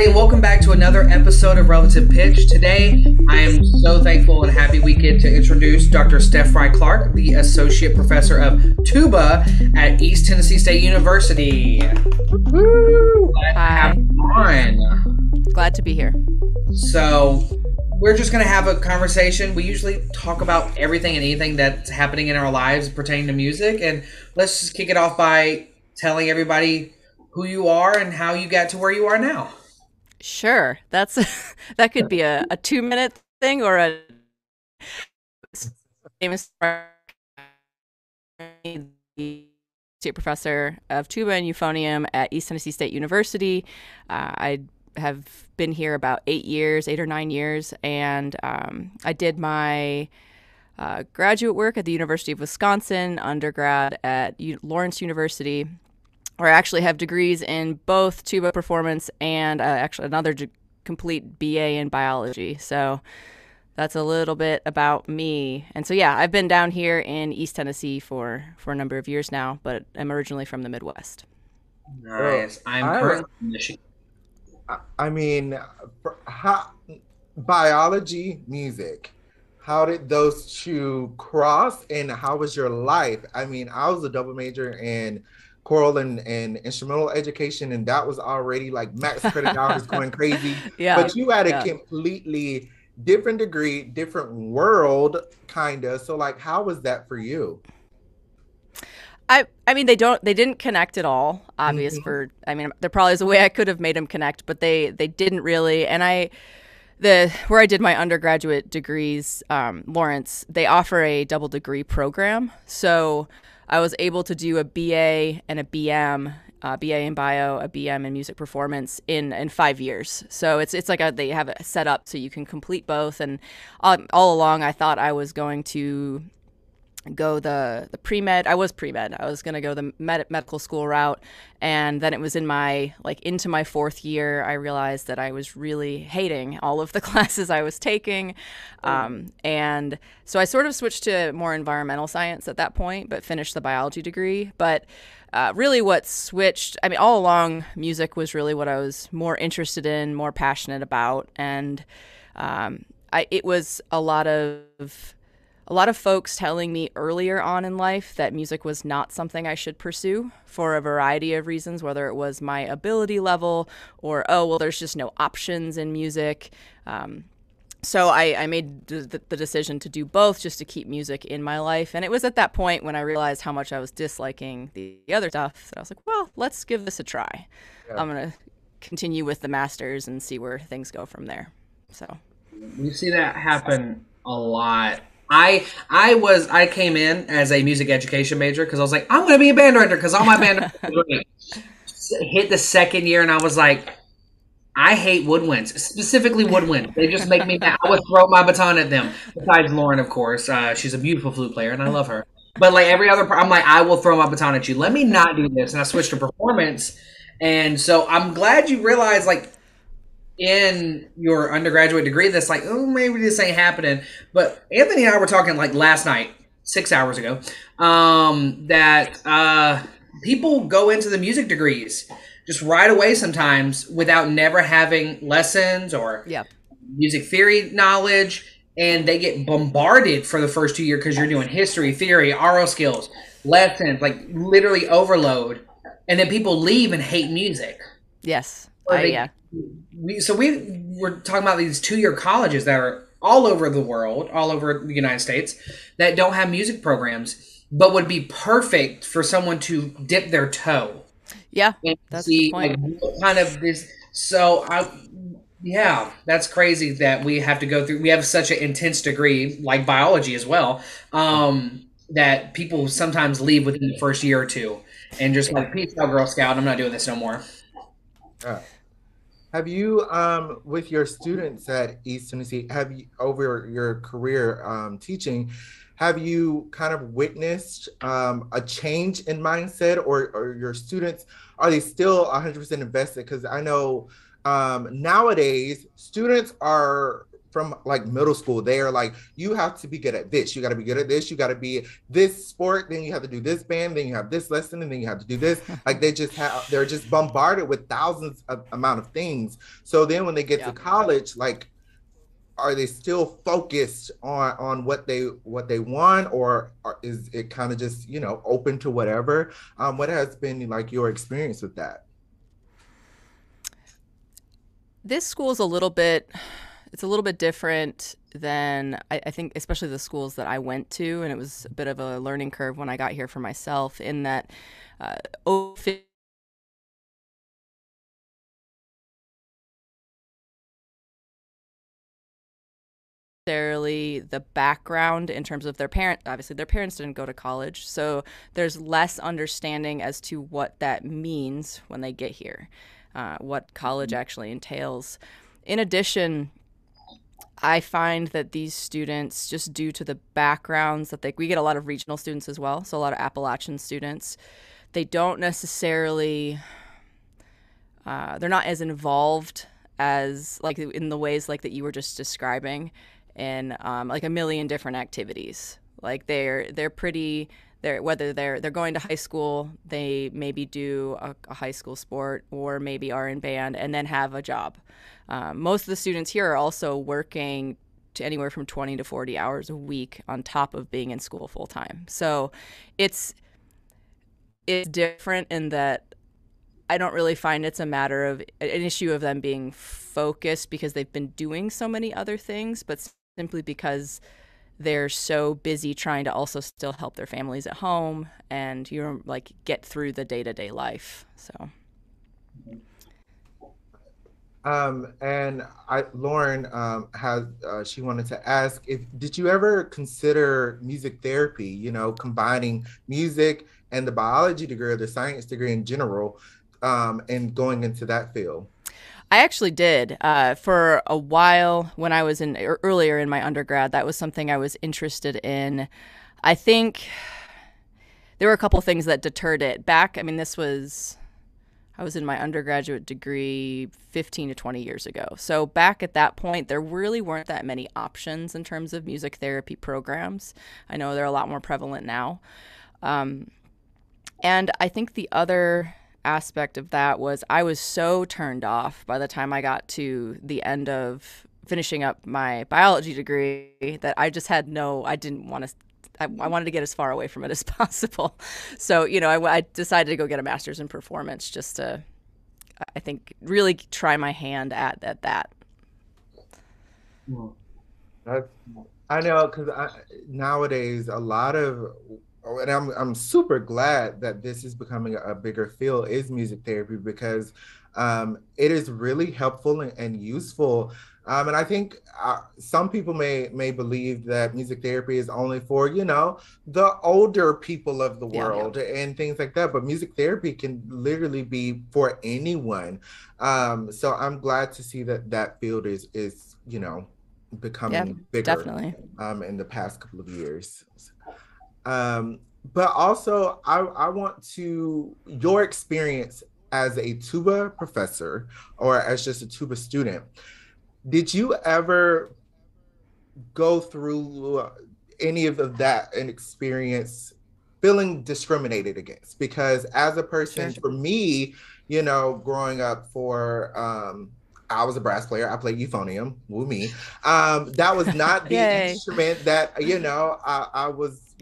everybody, and welcome back to another episode of Relative Pitch. Today, I am so thankful and happy we get to introduce Dr. Steph FryeClark, the Associate Professor of Tuba at East Tennessee State University. Woo! Hi. Glad to be here. So, we're just going to have a conversation. We usually talk about everything and anything that's happening in our lives pertaining to music, and let's just kick it off by telling everybody who you are and how you got to where you are now. Sure. That could be a 2-minute thing or a famous State Professor of Tuba and Euphonium at East Tennessee State University. I have been here about 8 or 9 years, and I did my graduate work at the University of Wisconsin, undergrad at Lawrence University, where I actually have degrees in both tuba performance and actually another complete BA in biology. So that's a little bit about me. And so, yeah, I've been down here in East Tennessee for a number of years now, but I'm originally from the Midwest. Nice. I'm currently in Michigan. I mean, biology, music, how did those two cross, and how was your life? I mean, I was a double major in choral and instrumental education, and that was already like max credit hours going crazy. Yeah. But you had a completely different degree, different world, kind of. So like, how was that for you? I mean, they didn't connect at all. Obvious I mean, there probably is a way I could have made them connect, but they didn't really. And where I did my undergraduate degrees, Lawrence, they offer a double degree program. So I was able to do a BA and a BM, BA in bio, a BM in music performance in 5 years. So it's like they have it set up so you can complete both. And all along, I thought I was going to go the pre-med. I was pre-med. I was going to go the medical school route. And then it was into my 4th year, I realized that I was really hating all of the classes I was taking. And so I sort of switched to more environmental science at that point, but finished the biology degree. But really what switched, I mean, all along, music was really what I was more interested in, more passionate about. And it was a lot of folks telling me earlier on in life that music was not something I should pursue for a variety of reasons, whether it was my ability level or, oh, well, there's just no options in music. So I made the decision to do both just to keep music in my life. And it was at that point when I realized how much I was disliking the other stuff that I was like, well, let's give this a try. Yeah. I'm going to continue with the master's and see where things go from there. So you see that happen a lot. I came in as a music education major because I was like, I'm going to be a band director because all my band hit the 2nd year and I was like, I hate woodwinds, specifically woodwind. They just make me mad. I would throw my baton at them. Besides Lauren, of course. She's a beautiful flute player and I love her. But like every other, I'm like, I will throw my baton at you. Let me not do this. And I switched to performance. And so I'm glad you realized, like, in your undergraduate degree, that's like, oh, maybe this ain't happening. But Anthony and I were talking like last night, 6 hours ago, that people go into the music degrees just right away sometimes without never having lessons or music theory knowledge, and they get bombarded for the first 2 years because you're doing history, theory, oral skills, lessons, like literally overload, and then people leave and hate music. Yes. We were talking about these 2-year colleges that are all over the world, all over the United States, that don't have music programs, but would be perfect for someone to dip their toe. Yeah, and that's see, the point. like, what kind of this. So, that's crazy that we have to go through. We have such an intense degree, like biology as well, that people sometimes leave within the first year or two and just like, peace out, Girl Scout. I'm not doing this no more. Have you, with your students at East Tennessee, have you, over your career teaching, have you kind of witnessed a change in mindset, or your students, are they still 100% invested? Because I know nowadays students are from like middle school. They are like, you have to be good at this, you got to be good at this, you got to be this sport, then you have to do this band, then you have this lesson, and then you have to do this. Like they're just bombarded with thousands of amount of things. So then when they get to college, like, are they still focused on what they want, or is it kind of just, you know, open to whatever? What has been like your experience with that? This school is it's a little bit different than I think, especially the schools that I went to, and it was a bit of a learning curve when I got here for myself, in that uh, necessarily the background in terms of their parent. Obviously their parents didn't go to college, so there's less understanding as to what that means when they get here, what college actually entails. In addition, I find that these students, just due to the backgrounds that we get a lot of regional students as well, so a lot of Appalachian students, they don't necessarily, they're not as involved as like in the ways like that you were just describing, in like a million different activities. Like they're pretty, whether they're going to high school, they maybe do a high school sport, or maybe are in band and then have a job. Most of the students here are also working to anywhere from 20 to 40 hours a week on top of being in school full time. So it's different in that I don't really find it's a matter of an issue of them being focused because they've been doing so many other things, but simply because they're so busy trying to also still help their families at home and, you know, like get through the day-to-day life. So and Lauren has she wanted to ask, if did you ever consider music therapy, you know, combining music and the biology degree or the science degree in general, and going into that field? I actually did for a while when I was earlier in my undergrad. That was something I was interested in. I think there were a couple things that deterred it back. I mean, I was in my undergraduate degree 15 to 20 years ago. So back at that point, there really weren't that many options in terms of music therapy programs. I know they're a lot more prevalent now. And I think the other aspect of that was I was so turned off by the time I got to the end of finishing up my biology degree that I just had I didn't want to, I wanted to get as far away from it as possible. So, you know, I decided to go get a master's in performance just to, I think, really try my hand at that. That's, I know, because nowadays a lot of, and I'm super glad that this is becoming a bigger field, is music therapy, because it is really helpful and useful. And I think some people may believe that music therapy is only for, you know, the older people of the world and things like that. But music therapy can literally be for anyone. So I'm glad to see that field is, you know, becoming bigger, definitely, in the past couple of years. But also, I want your experience as a tuba professor or as just a tuba student. Did you ever go through any of that and experience feeling discriminated against? Because as a person, for me, you know, growing up I was a brass player. I played euphonium. Woo me. That was not the instrument that, you know, I was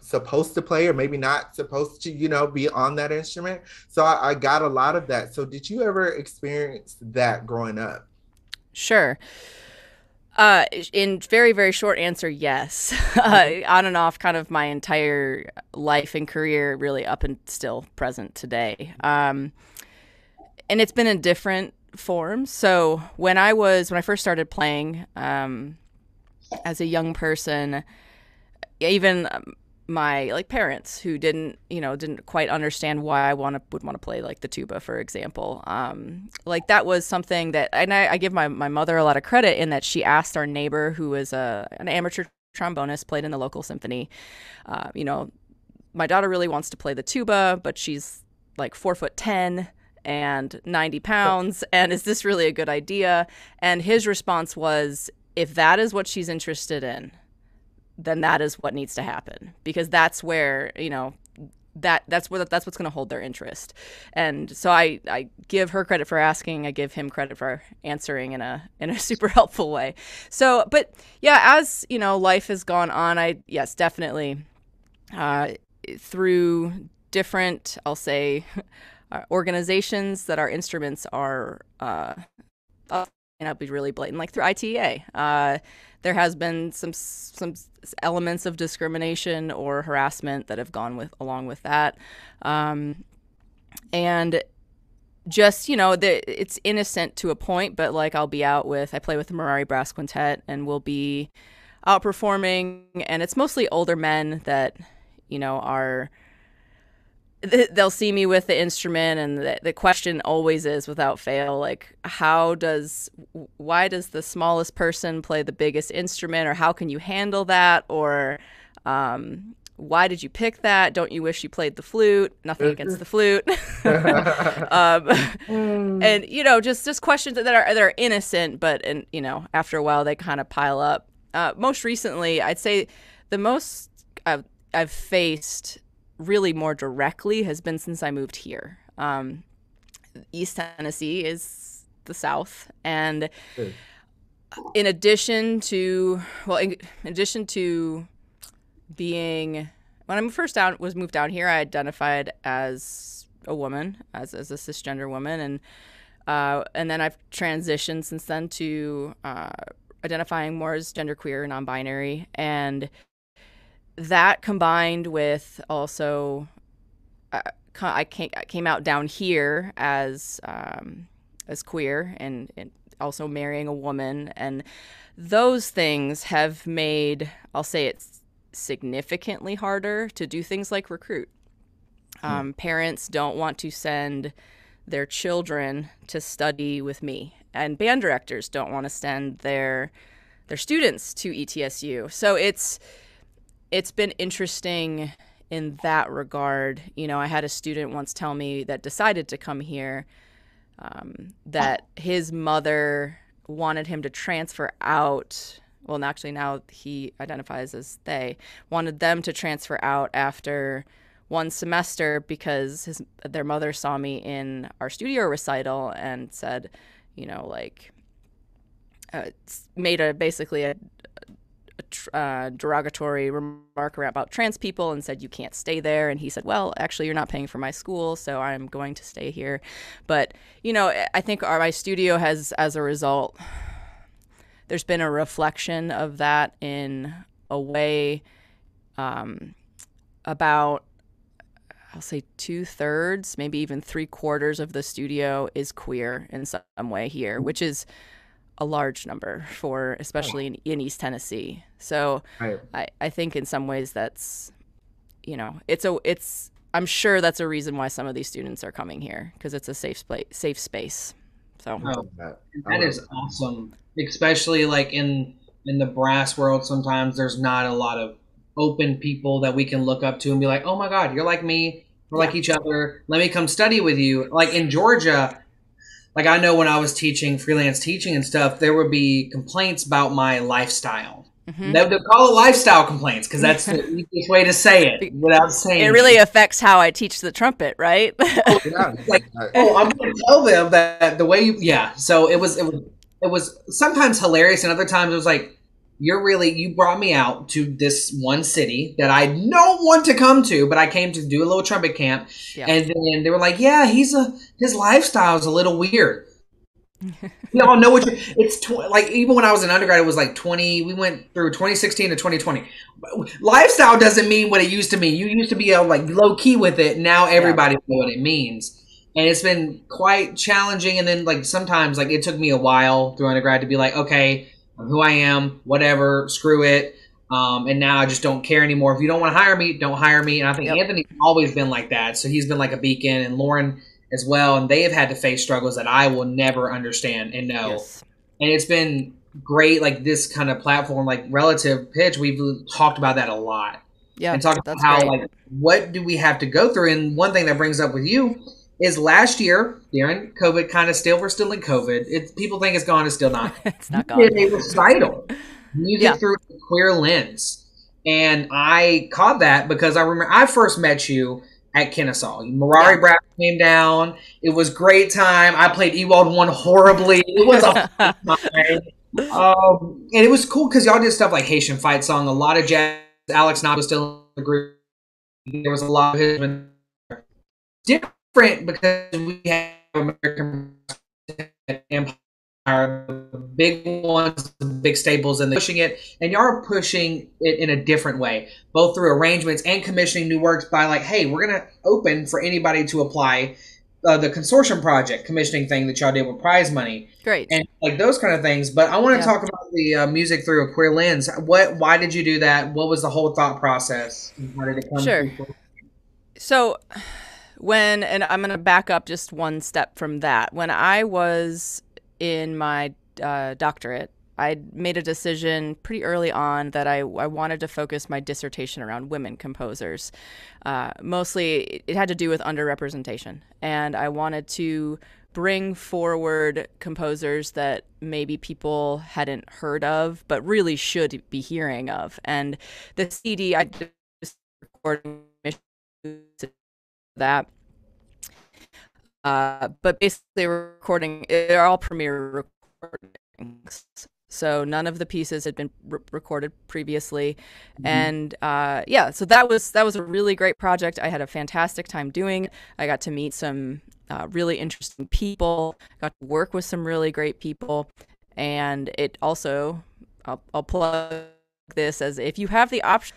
supposed to play, or maybe not supposed to, you know, be on that instrument. So I got a lot of that. So did you ever experience that growing up? Sure. In very, very short answer, yes. On and off kind of my entire life and career, really up and still present today. And it's been in different forms. So when I first started playing as a young person, even my parents who didn't quite understand why I would want to play like the tuba, for example. Like that was something that, and I give my mother a lot of credit in that she asked our neighbor, who was an amateur trombonist, played in the local symphony. You know, my daughter really wants to play the tuba, but she's like 4'10" and 90 pounds. And is this really a good idea? And his response was, if that is what she's interested in, then that is what needs to happen, because that's where, you know, that's what's going to hold their interest. And so I give her credit for asking, I give him credit for answering in a super helpful way. So, but yeah, as you know, life has gone on, yes, definitely through different, I'll say, organizations that our instruments are, I'll be really blatant, like through ITA, there has been some elements of discrimination or harassment that have gone along with that, and just, you know, it's innocent to a point, but like I play with the Merari Brass Quintet, and we'll be out performing, and it's mostly older men that, you know, they'll see me with the instrument, and the question always is, without fail, like, why does the smallest person play the biggest instrument, or how can you handle that, or why did you pick that? Don't you wish you played the flute? Nothing against the flute. And, you know, just questions that are innocent, but, and, you know, after a while they kind of pile up. Most recently, I'd say the most I've faced really more directly has been since I moved here. East Tennessee is the South, and in addition to being, when I first moved down here, I identified as a woman, as a cisgender woman, and then I've transitioned since then to identifying more as genderqueer, non-binary, and that combined with also, I came out down here as queer, and also marrying a woman, and those things have made, I'll say, it's significantly harder to do things like recruit. Parents don't want to send their children to study with me, and band directors don't want to send their students to ETSU. So it's been interesting in that regard. You know, I had a student once tell me that decided to come here, that his mother wanted him to transfer out. Well, actually, now he identifies as they wanted them to transfer out after one semester because their mother saw me in our studio recital and said, you know, like, made basically a derogatory remark about trans people and said, you can't stay there. And he said, well, actually, you're not paying for my school, so I'm going to stay here. But, you know, I think my studio has, as a result, there's been a reflection of that in a way. About, I'll say 2/3, maybe even 3/4 of the studio is queer in some way here, which is a large number for, especially in East Tennessee. So right. I think in some ways that's, you know, I'm sure that's a reason why some of these students are coming here, because it's a safe space. So that is awesome, especially like in the brass world. Sometimes there's not a lot of open people that we can look up to and be like, oh my God, you're like me, we're like each other, let me come study with you. Like in Georgia, like I know when I was teaching, freelance teaching and stuff, there would be complaints about my lifestyle. Mm-hmm. They would call it lifestyle complaints because that's the easiest way to say it without saying it. Really affects how I teach the trumpet, right? Like, I'm going to tell them that the way So it was sometimes hilarious, and other times it was like, you brought me out to this one city that I don't want to come to, but I came to do a little trumpet camp. Yeah. And then they were like, yeah, his lifestyle is a little weird. You all know what like even when I was an undergrad, it was like 20, we went through 2016 to 2020. Lifestyle doesn't mean what it used to mean. You used to be like low key with it. Now everybody knows what it means. And it's been quite challenging. And then like sometimes like it took me a while through undergrad to be like, okay, I'm who I am, whatever, screw it. And now I just don't care anymore. If you don't want to hire me, don't hire me. And I think Anthony's always been like that. So he's been like a beacon, and Lauren as well. And they have had to face struggles that I will never understand and know. Yes. And it's been great, like this kind of platform, like Relative Pitch, we've talked about that a lot. Yeah. And talked about how, great. Like, what do we have to go through? And one thing that brings up with you is last year during COVID, kind of still, we're still in COVID. People think it's gone, it's still not. It's not We gone. did a recital, music Yeah. through a queer lens. And I caught that because I remember I first met you at Kennesaw. Mirari Yeah. Brown came down. It was great time. I played Ewald 1 horribly. It was a fun time. And it was cool because y'all did stuff like Haitian Fight Song, a lot of jazz. Alex Knopp was still in the group. There was a lot of his different because we have American Empire, the big ones, the big staples, and pushing it. And y'all are pushing it in a different way, both through arrangements and commissioning new works by like, hey, we're going to open for anybody to apply the consortium project commissioning thing that y'all did with prize money. Great. And like those kind of things. But I want to talk about the music through a queer lens. Why did you do that? What was the whole thought process? How did it come? Sure. So and I'm going to back up just one step from that. When I was in my doctorate, I made a decision pretty early on that I wanted to focus my dissertation around women composers. Mostly it had to do with underrepresentation. And I wanted to bring forward composers that maybe people hadn't heard of, but really should be hearing of. And the CD I just recorded that. But basically recording, they're all premiere recordings. So none of the pieces had been recorded previously. And so that was a really great project. I had a fantastic time doing it. I got to meet some really interesting people, got to work with some really great people. And it also, I'll plug this as if you have the option,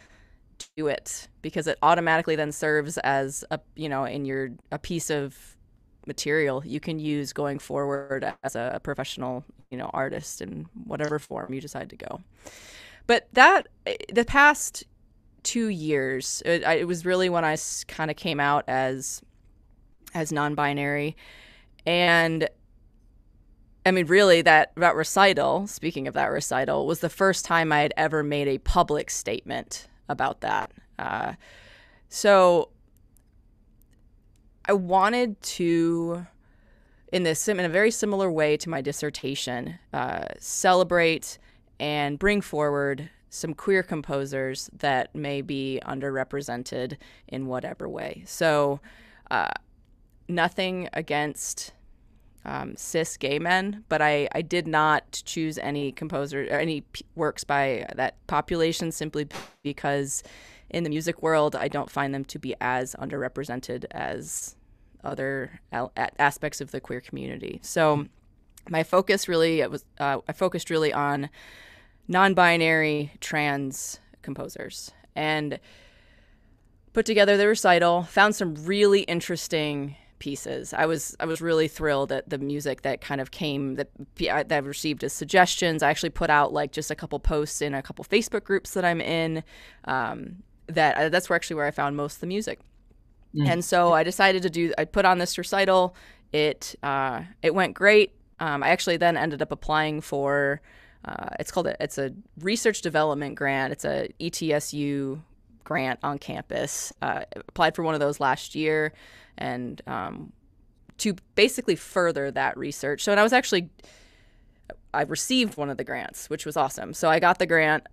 do it, because it automatically then serves as a piece of material you can use going forward as a professional, artist in whatever form you decide to go. But the past 2 years, it was really when I kind of came out as non-binary. And I mean, really, that recital, speaking of that recital, was the first time I had ever made a public statement about that. So I wanted to, in a very similar way to my dissertation, celebrate and bring forward some queer composers that may be underrepresented in whatever way. So nothing against cis gay men, but I did not choose any composer or any works by that population simply because in the music world, I don't find them to be as underrepresented as other aspects of the queer community. So my focus really, I focused really on non-binary trans composers and put together the recital, found some really interesting pieces. I was really thrilled at the music that kind of came that I received as suggestions. I actually put out like just a couple posts in a couple Facebook groups that I'm in. That's where I found most of the music. And so I decided I put on this recital. It went great. I actually then ended up applying for, it's a research development grant. It's a ETSU grant on campus. Applied for one of those last year and to basically further that research. So, and I received one of the grants, which was awesome. So I got the grant.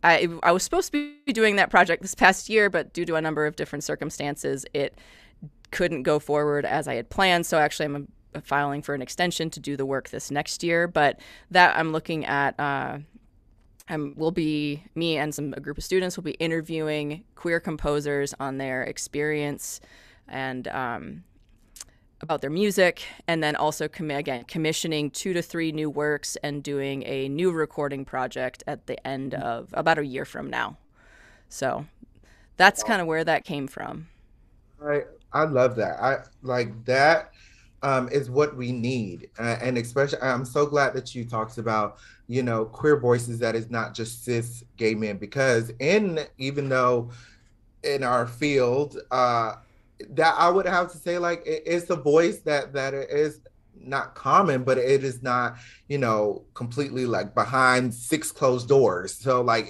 I was supposed to be doing that project this past year, but due to a number of different circumstances, it couldn't go forward as I had planned. So actually, I'm filing for an extension to do the work this next year. But that I'm looking at, me and a group of students will be interviewing queer composers on their experience and about their music, and then also commissioning 2 to 3 new works and doing a new recording project at the end of about a year from now. So that's kind of where that came from. I love that. I like that. Is what we need, and especially I'm so glad that you talked about queer voices that is not just cis gay men, because even though in our field that I would have to say, like, it's a voice that is not common, but it is not, completely like behind 6 closed doors. So like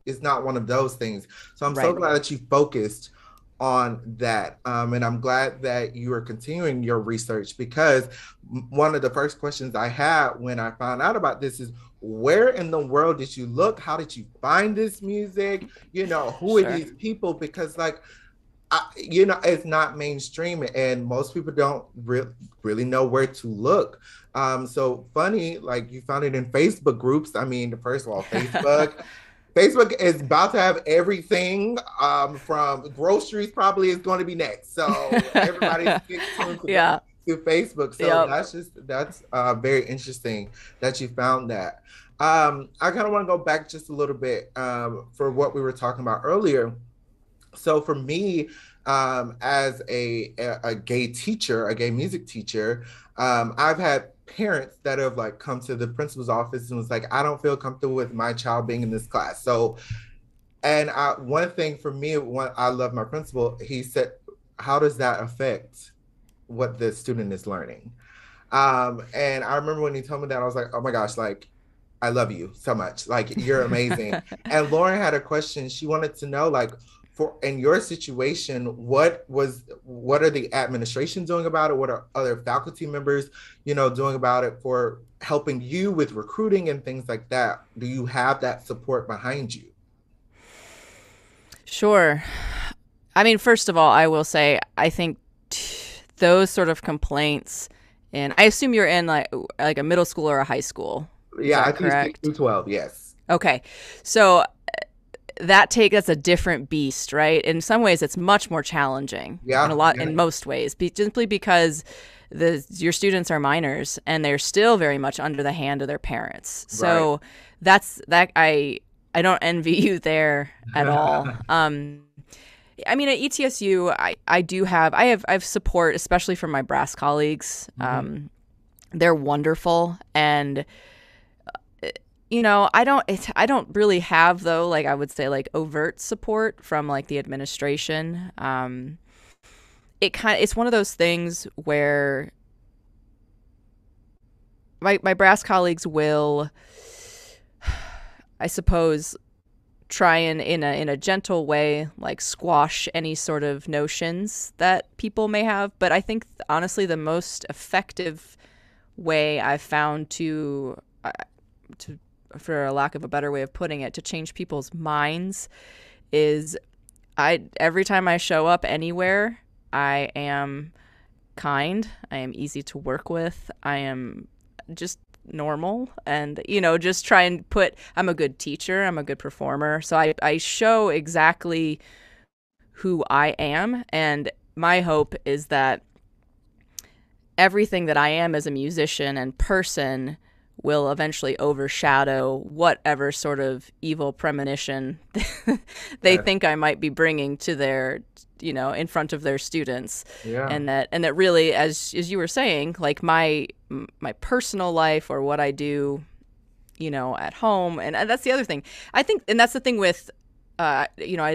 it's not one of those things. So I'm so glad that you focused on that. And I'm glad that you are continuing your research because one of the first questions I had when I found out about this is where in the world did you look? How did you find this music? You know, who are Sure. these people? Because, like, it's not mainstream, and most people don't really know where to look. So funny, like you found it in Facebook groups. I mean, first of all, Facebook is about to have everything from groceries probably is going to be next. So everybody's tuned Yeah. to Facebook. So Yep. that's very interesting that you found that. I kind of want to go back just a little bit for what we were talking about earlier. So for me, as a gay teacher, a gay music teacher, I've had parents that have like come to the principal's office and was like, I don't feel comfortable with my child being in this class. So, and one thing for me, one I love my principal. He said, how does that affect what the student is learning? And I remember when he told me that, I was like, oh my gosh, like I love you so much. Like you're amazing. And Lauren had a question. She wanted to know, like, for in your situation, what are the administration doing about it? What are other faculty members, doing about it for helping you with recruiting and things like that? Do you have that support behind you? Sure. I mean, first of all, I will say I think those sort of complaints, and I assume you're in like a middle school or a high school. Is Yeah, I that teach K through correct? 12. Yes. Okay. So that's a different beast, right? In some ways it's much more challenging Yeah. Yeah. in most ways, simply because your students are minors and they're still very much under the hand of their parents. Right. So I don't envy you there at all. I mean, at ETSU, I have support, especially from my brass colleagues. Mhm. They're wonderful, and I don't really have, though, like I would say, like overt support from like the administration. It's one of those things where my brass colleagues will, I suppose, try and in a gentle way like squash any sort of notions that people may have. But I think honestly the most effective way I've found to for a lack of a better way of putting it, to change people's minds is I every time I show up anywhere, I am kind, I am easy to work with, I am just normal, and just try and I'm a good teacher, I'm a good performer, so I show exactly who I am, and my hope is that everything that I am as a musician and person will eventually overshadow whatever sort of evil premonition they Yes. think I might be bringing to their, in front of their students. Yeah. And that really, as you were saying, like my personal life or what I do, at home. And that's the other thing. I think, and that's the thing with, I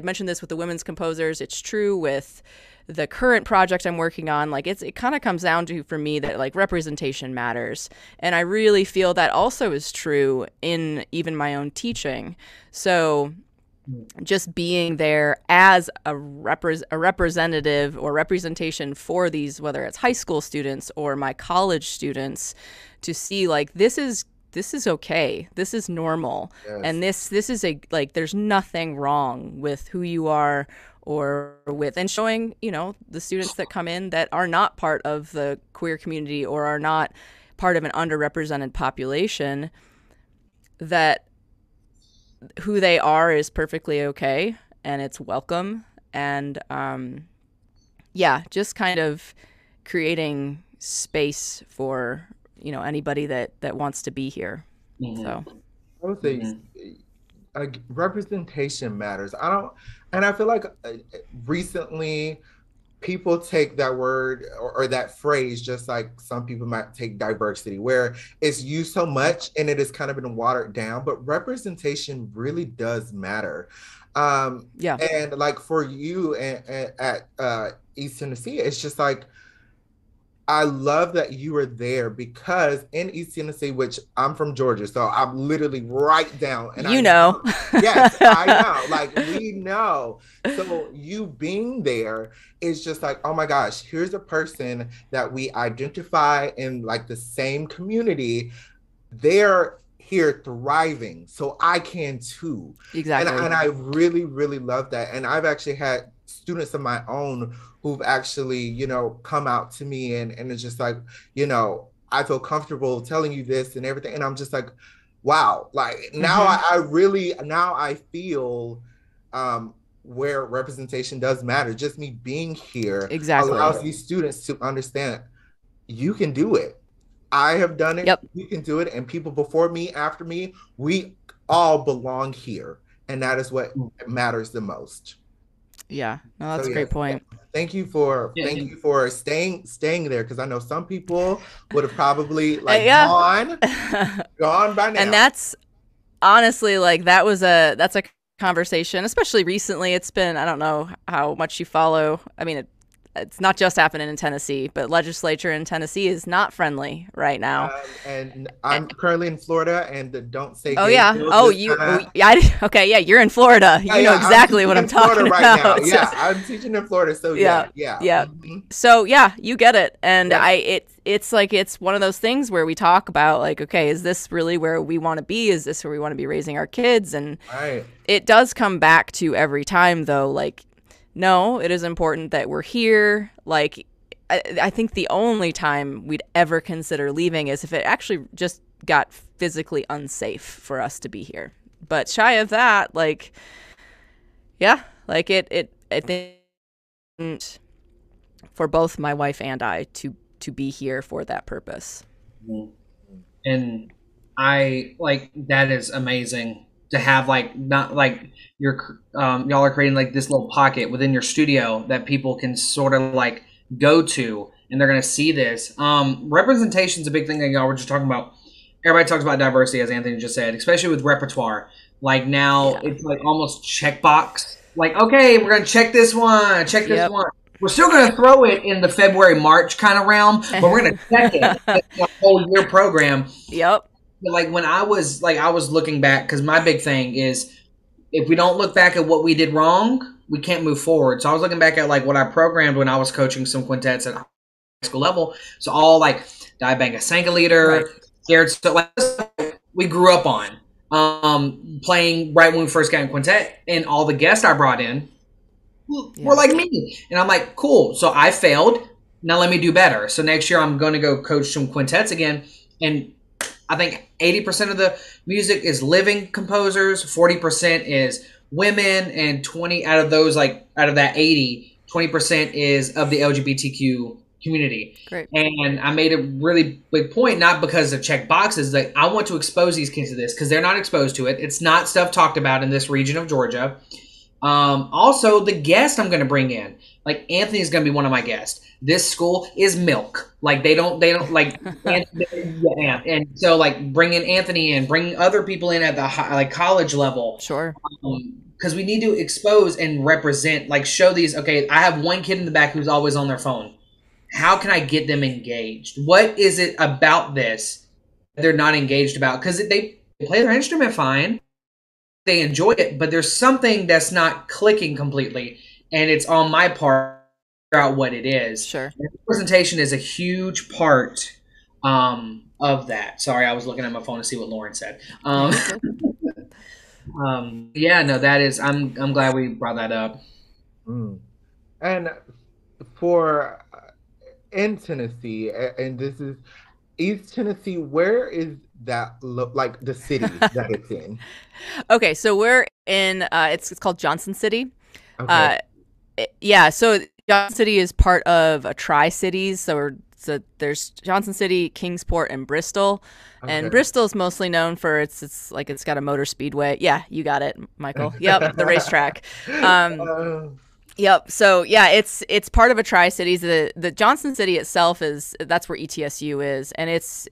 mentioned this with the women's composers. It's true with the current project I'm working on. Like it kind of comes down to, for me, that like representation matters. And I really feel that also is true in even my own teaching. So just being there as a representative or representation for these, whether it's high school students or my college students, to see like this is okay, this is normal, Yes. and this is a like there's nothing wrong with who you are, or with, and showing the students that come in that are not part of the queer community or are not part of an underrepresented population, that who they are is perfectly okay and it's welcome. And yeah, just kind of creating space for anybody that wants to be here. So Hmm. I would say Hmm. representation matters. I don't, and I feel like recently people take that word or that phrase just like some people might take diversity, where it's used so much and it has kind of been watered down, but representation really does matter. yeah. And like for you at East Tennessee, it's just like I love that you were there because in East Tennessee, which I'm from Georgia, so I'm literally right down. And you know. Yes, I know. Like we know. So you being there is just like, oh my gosh, here's a person that we identify in like the same community. They're here thriving, so I can too. Exactly. And I really, really love that. And I've actually had students of my own who've actually, you know, come out to me and it's just like, you know, I feel comfortable telling you this and everything. And I'm just like, wow, like now I really, now I feel where representation does matter. Just me being here allows these students to understand you can do it. I have done it. Yep. You can do it. And people before me, after me, we all belong here. And that is what matters the most. Yeah, no, that's a great point. Thank you for staying there, because I know some people would have probably like gone by now. And that's honestly like that's a conversation, especially recently. It's been, I don't know how much you follow. I mean, it's not just happening in Tennessee, but legislature in Tennessee is not friendly right now. And I'm currently in Florida, and don't say. Oh yeah. Okay. Yeah, you're in Florida. You know exactly what I'm talking about. Now. Yeah, I'm teaching in Florida, so yeah. So yeah, you get it, and it's like it's one of those things where we talk about like, okay, is this really where we want to be? Is this where we want to be raising our kids? And it does come back to every time though, like. No, it is important that we're here. Like, I think the only time we'd ever consider leaving is if it actually just got physically unsafe for us to be here. But shy of that, like, yeah, like I think for both my wife and I to be here for that purpose. And I like that is amazing. To have like not like your y'all are creating like this little pocket within your studio that people can sort of like go to, and they're gonna see this. Representation is a big thing that y'all were just talking about. Everybody talks about diversity, as Anthony just said, especially with repertoire. Like now it's like almost checkbox. Like, okay, we're gonna check this one, one. We're still gonna throw it in the February, March kind of realm, but we're gonna check it. It's a whole year program. Yep. Like when I was looking back, because my big thing is if we don't look back at what we did wrong, we can't move forward. So I was looking back at like what I programmed when I was coaching some quintets at high school level. So all like Diabanga Sanka leader, scared stuff like we grew up on playing right when we first got in quintet, and all the guests I brought in were like me, and I'm like, cool. So I failed. Now let me do better. So next year I'm going to go coach some quintets again, and I think 80% of the music is living composers, 40% is women, and 20 out of those, like out of that 80, 20% is of the LGBTQ community. Great. And I made a really big point, not because of check boxes, like I want to expose these kids to this because they're not exposed to it. It's not stuff talked about in this region of Georgia. Also, the guest I'm going to bring in, like Anthony is going to be one of my guests. This school is milk. Like they don't like, and so like bringing Anthony in, bringing other people in at the like college level. Sure. Because we need to expose and represent, like show these. Okay, I have one kid in the back who's always on their phone. How can I get them engaged? What is it about this that they're not engaged about? Because they play their instrument fine. They enjoy it, but there's something that's not clicking completely, and it's on my part to figure out what it is. Sure. And representation is a huge part of that. Sorry, I was looking at my phone to see what Lauren said. Yeah, no, that is. I'm glad we brought that up. And for in Tennessee, and this is East Tennessee, where is that like the city that it's in? Okay, so we're in it's called Johnson City. Okay. So Johnson City is part of a tri-cities. So there's Johnson City, Kingsport, and Bristol. Okay. And Bristol is mostly known for it's got a motor speedway. Yeah, you got it, Michael. Yep, the racetrack. Yep. So yeah, it's part of a tri-cities. The Johnson City itself that's where ETSU is, and it's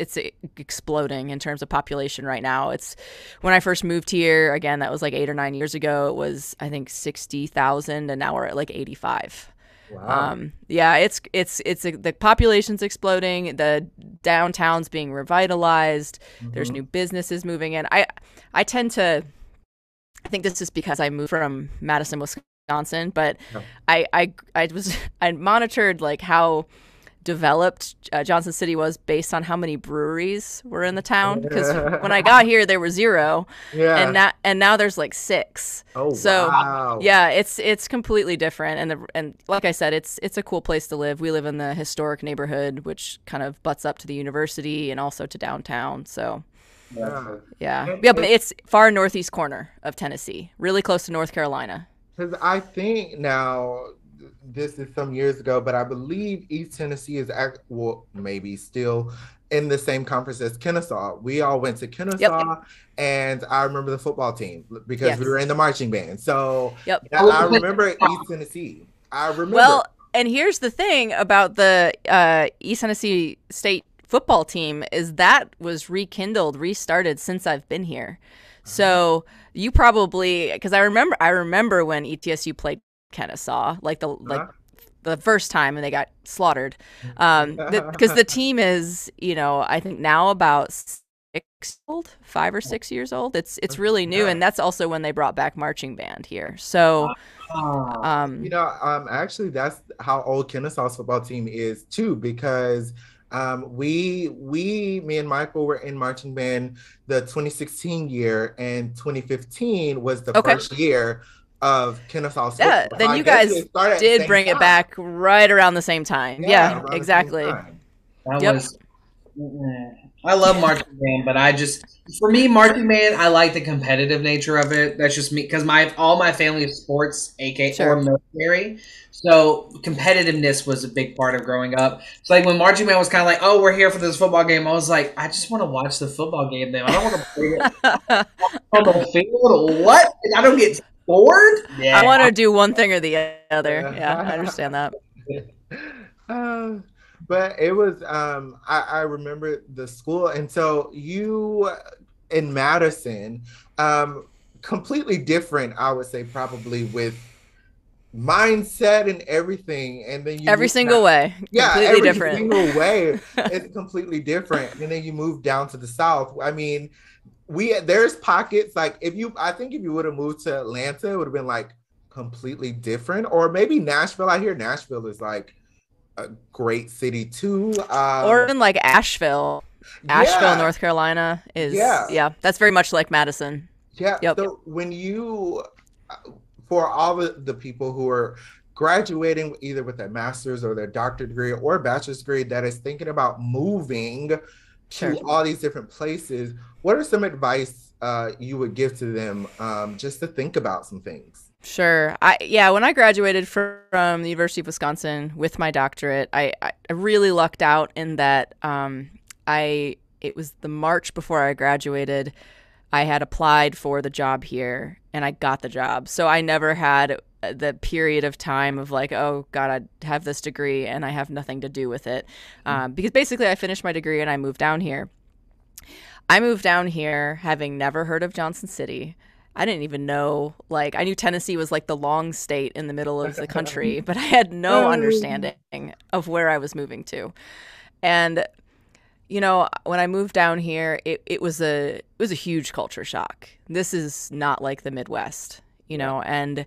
exploding in terms of population right now. It's when I first moved here, again, that was like 8 or 9 years ago. It was I think 60,000, and now we're at like 85. Wow. Yeah, the population's exploding. The downtown's being revitalized. There's new businesses moving in. I tend to, I think this is because I moved from Madison, Wisconsin, but Yeah. I monitored like how developed Johnson City was based on how many breweries were in the town. Because when I got here, there were 0, Yeah. and now there's like 6. Oh, So wow. yeah, it's completely different. And like I said, it's a cool place to live. We live in the historic neighborhood, which kind of butts up to the university and also to downtown. So Yeah. yeah, but it's far northeast corner of Tennessee, really close to North Carolina. Because I think now, this is some years ago, but I believe East Tennessee is well, maybe still in the same conference as Kennesaw. We all went to Yep. Kennesaw, and I remember the football team because Yes. we were in the marching band. So Yep. yeah, I remember East Tennessee. I remember. Well, and here's the thing about the East Tennessee State football team is that was restarted since I've been here. So you probably, because I remember when ETSU played Kennesaw, like the first time, and they got slaughtered. Because the team is, I think now about 5 or 6 years old. It's really new, and that's also when they brought back marching band here. So, actually, that's how old Kennesaw's football team is too, because me and Michael were in marching band the 2016 year, and 2015 was the first year of Kennesaw's football. Yeah, then you guys did bring it back right around the same time. Yeah, exactly. I love marching band, but for me, marching band, I like the competitive nature of it. That's just me, because all my family is sports, aka or military. So competitiveness was a big part of growing up. So like when marching band was kind of like, oh, we're here for this football game, I was like, I just want to watch the football game. Then I don't want to play it on the field. What? I don't get bored. Yeah. I want to do one thing or the other. Yeah, I understand that. But it was, I remember the school. And so you in Madison, completely different, I would say, probably with mindset and everything. And then you every single way. Yeah, completely different. Single way. It's completely different. And then you move down to the South. I mean, there's pockets, like I think if you would have moved to Atlanta, it would have been like completely different. Or maybe Nashville. I hear Nashville is like a great city too. Or even like Asheville, North Carolina is that's very much like Madison. Yeah. Yep. So when you, for all the people who are graduating either with their master's or their doctorate degree or bachelor's degree that is thinking about moving to all these different places, what are some advice you would give to them just to think about some things? Sure. When I graduated from the University of Wisconsin with my doctorate, I really lucked out in that it was the March before I graduated. I had applied for the job here and I got the job. So I never had the period of time of like, oh God, I have this degree and I have nothing to do with it. Because basically I finished my degree and I moved down here. I moved down here having never heard of Johnson City. I didn't even know, like, I knew Tennessee was like the long state in the middle of the country, but I had no understanding of where I was moving to. And, when I moved down here, it was a huge culture shock. This is not like the Midwest, and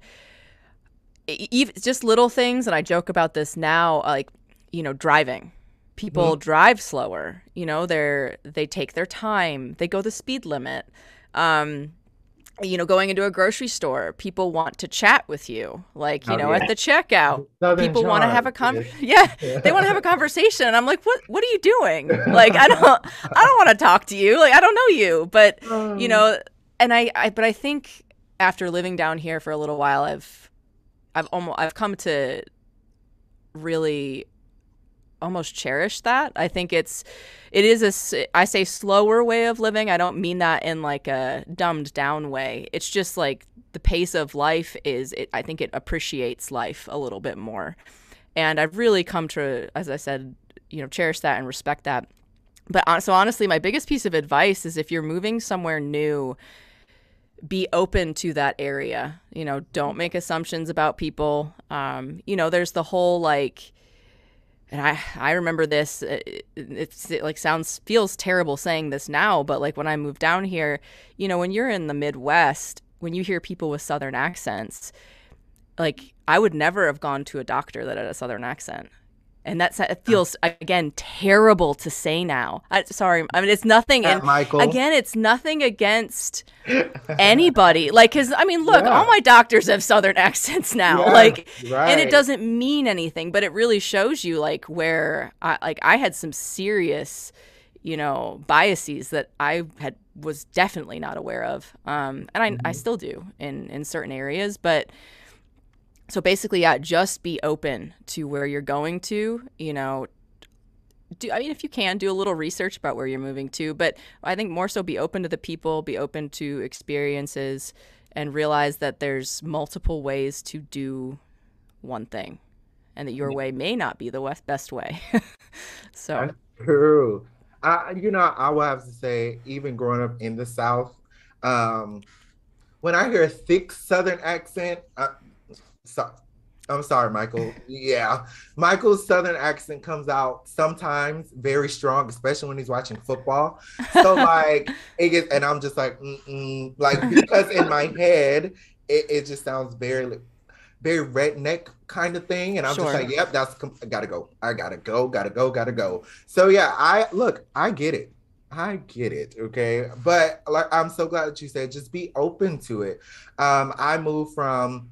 even just little things. And I joke about this now, like, driving. People drive slower, they take their time, they go the speed limit. Going into a grocery store, people want to chat with you, like, at the checkout. People want to have a they want to have a conversation. And I'm like, what are you doing? Like, I don't want to talk to you. Like, I don't know you, but, and but I think after living down here for a little while, I've come to really almost cherish that. I think it is I say slower way of living. I don't mean that in like a dumbed down way. It's just like the pace of life I think it appreciates life a little bit more. And I've really come to, as I said, cherish that and respect that. But so honestly, my biggest piece of advice is if you're moving somewhere new, be open to that area. You know, don't make assumptions about people. You know, there's the whole like, and I remember this, it like feels terrible saying this now, but like when I moved down here, you know, when you're in the Midwest, when you hear people with Southern accents, like I would never have gone to a doctor that had a Southern accent. And it feels, again, terrible to say now. Sorry. I mean, it's nothing. And Michael. Again, it's nothing against anybody. Like, because, I mean, look, all my doctors have Southern accents now. Like, and it doesn't mean anything, but it really shows you, like, where, I had some serious, you know, biases that I was definitely not aware of. And I still do in certain areas, but... So basically, yeah, just be open to where you're going to, you know, if you can, do a little research about where you're moving to, but I think more so be open to the people, be open to experiences, and realize that there's multiple ways to do one thing, and that your way may not be the best way. So That's true. You know, I will have to say, even growing up in the South, when I hear a thick Southern accent, I'm sorry, Michael. Yeah. Michael's Southern accent comes out sometimes very strong, especially when he's watching football. So like it gets, and I'm just like, like, because in my head, it just sounds very redneck kind of thing. And I'm just like, yep, I gotta go. Gotta go. So yeah, I get it. Okay. But like, I'm so glad that you said, just be open to it. I moved from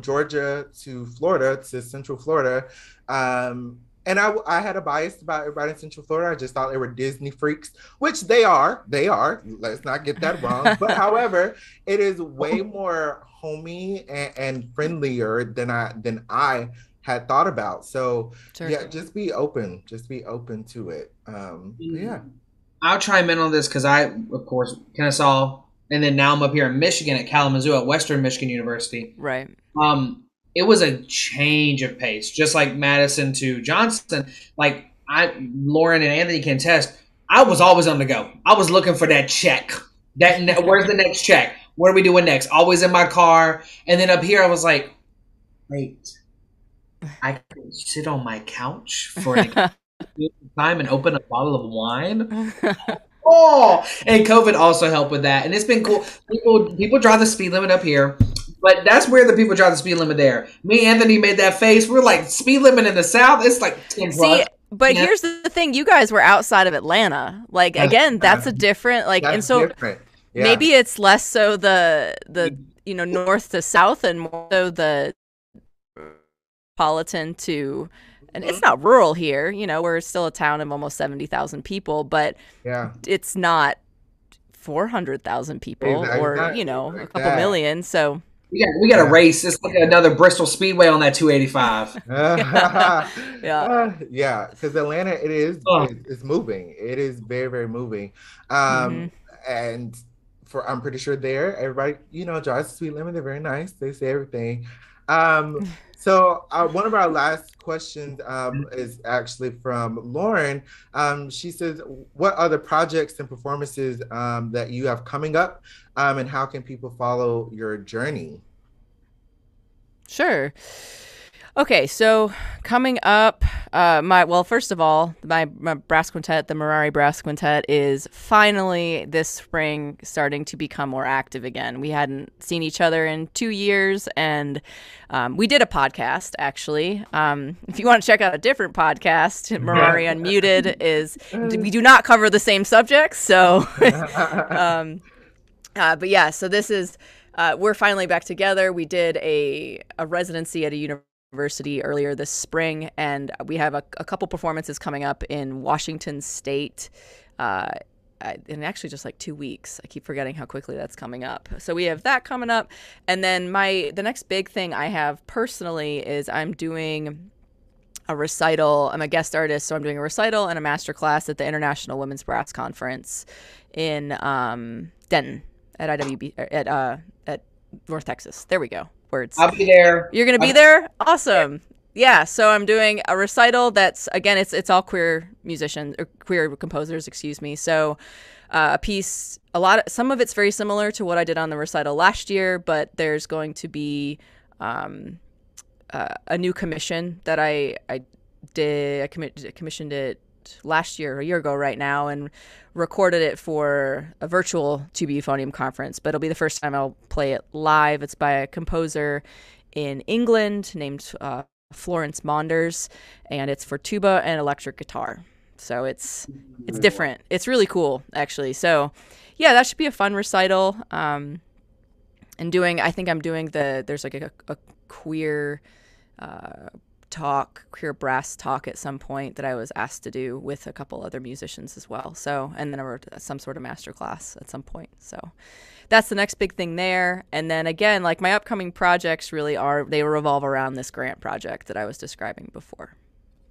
Georgia to Florida, to Central Florida. And I had a bias about everybody in Central Florida. I just thought they were Disney freaks, which they are. Let's not get that wrong. But however, it is way more homey and friendlier than I had thought about. So yeah, just be open to it. Yeah. I'll chime in on this because I, of course, kind of saw. And then now I'm up here in Michigan at Kalamazoo at Western Michigan University. Right. It was a change of pace, just like Madison to Johnson. Like Lauren and Anthony can attest. I was always on the go. I was looking for that check. Where's the next check? What are we doing next? Always in my car. And then up here, I was like, wait, I can sit on my couch for a time and open a bottle of wine. Oh, and COVID also helped with that, and it's been cool. People drive the speed limit up here, but that's where the people drive the speed limit there. Me and Anthony made that face. We're like, speed limit in the South, it's like 10 plus. See, but here's the thing: you guys were outside of Atlanta. Like again, that's a different and so different. Yeah. Maybe it's less so the north to south, and more so the metropolitan to. And it's not rural here, you know, we're still a town of almost 70,000 people, but it's not 400,000 people or, you know, a couple million. So we got a race. It's like another Bristol Speedway on that 285. Yeah, because Atlanta, it's moving. It is very, very moving. And I'm pretty sure there, everybody, you know, drives the speed limit. They're very nice. They say everything. So one of our last questions is actually from Lauren. She says, what other projects and performances that you have coming up, and how can people follow your journey? Sure. Okay, so coming up, first of all, my brass quintet, the Merari Brass Quintet, is finally this spring starting to become more active again. We hadn't seen each other in 2 years, and we did a podcast, actually. If you want to check out a different podcast, Merari Unmuted we do not cover the same subjects, so. But yeah, so this is, we're finally back together. We did a residency at a university earlier this spring, and we have a couple performances coming up in Washington State in actually just like 2 weeks. I keep forgetting how quickly that's coming up. So we have that coming up, and then the next big thing I have personally is I'm doing a recital. I'm a guest artist, so I'm doing a recital and a master class at the International Women's Brass Conference in Denton at IWB at North Texas. There we go. Words. I'll be there. You're gonna be there? Awesome. Yeah. So I'm doing a recital that's, again, it's all queer musicians or queer composers, excuse me. So a piece. Some of it's very similar to what I did on the recital last year, but there's going to be a new commission that I commissioned it last year, a year ago right now, and recorded it for a virtual Tuba Euphonium conference, but it'll be the first time I'll play it live. It's by a composer in England named Florence Maunders, and it's for tuba and electric guitar. So it's different. It's really cool, actually. So yeah, that should be a fun recital. And I think I'm doing there's like a queer queer brass talk at some point that I was asked to do with a couple other musicians as well. So, and then some sort of master class at some point. So that's the next big thing there. And then again, like my upcoming projects really they revolve around this grant project that I was describing before.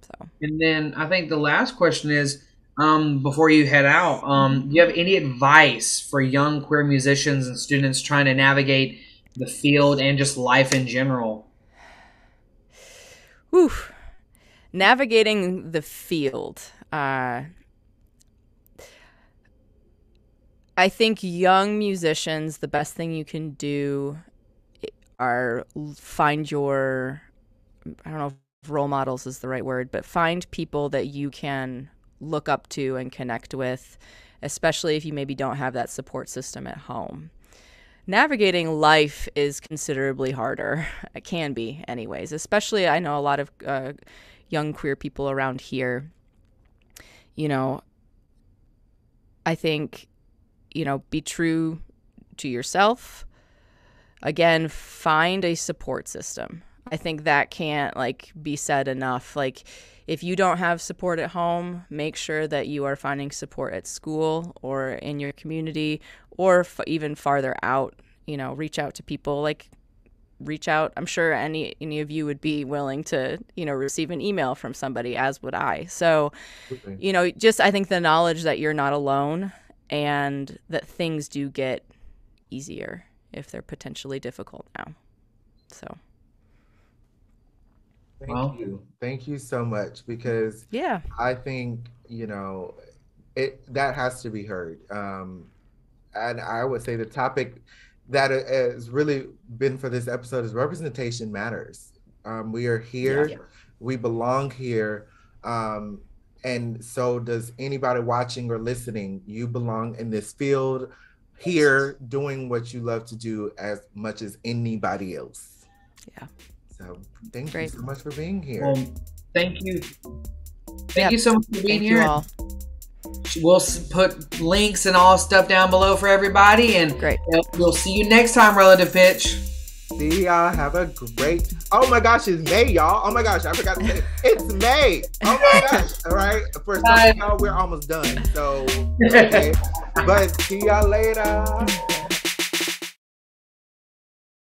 So. And then I think the last question is, before you head out, do you have any advice for young queer musicians and students trying to navigate the field and just life in general? Whew. Navigating the field. I think young musicians, the best thing you can do are find your, I don't know if role models is the right word, but find people that you can look up to and connect with, especially if you maybe don't have that support system at home. Navigating life is considerably harder. It can be anyways, especially I know a lot of young queer people around here. You know, I think, be true to yourself. Again, find a support system. I think that can't be said enough. If you don't have support at home, make sure that you are finding support at school or in your community, or even farther out. Reach out to people. Reach out. I'm sure any of you would be willing to, receive an email from somebody, as would I. So, just I think the knowledge that you're not alone and that things do get easier if they're potentially difficult now. So. Thank you so much, because yeah, I think that has to be heard, and I would say the topic that has really been for this episode is representation matters. We are here, we belong here, and so does anybody watching or listening. You belong in this field here, doing what you love to do as much as anybody else. Yeah. So thank you so much for being here. Well, thank you. Thank you so much for being here. You all. We'll put links and all stuff down below for everybody. And great. We'll see you next time, Relative Pitch. See y'all. Have a great. Oh my gosh, it's May, y'all. Oh my gosh, I forgot to say it's May. Oh my gosh. All right. For some of y'all, we're almost done. So, okay. But see y'all later.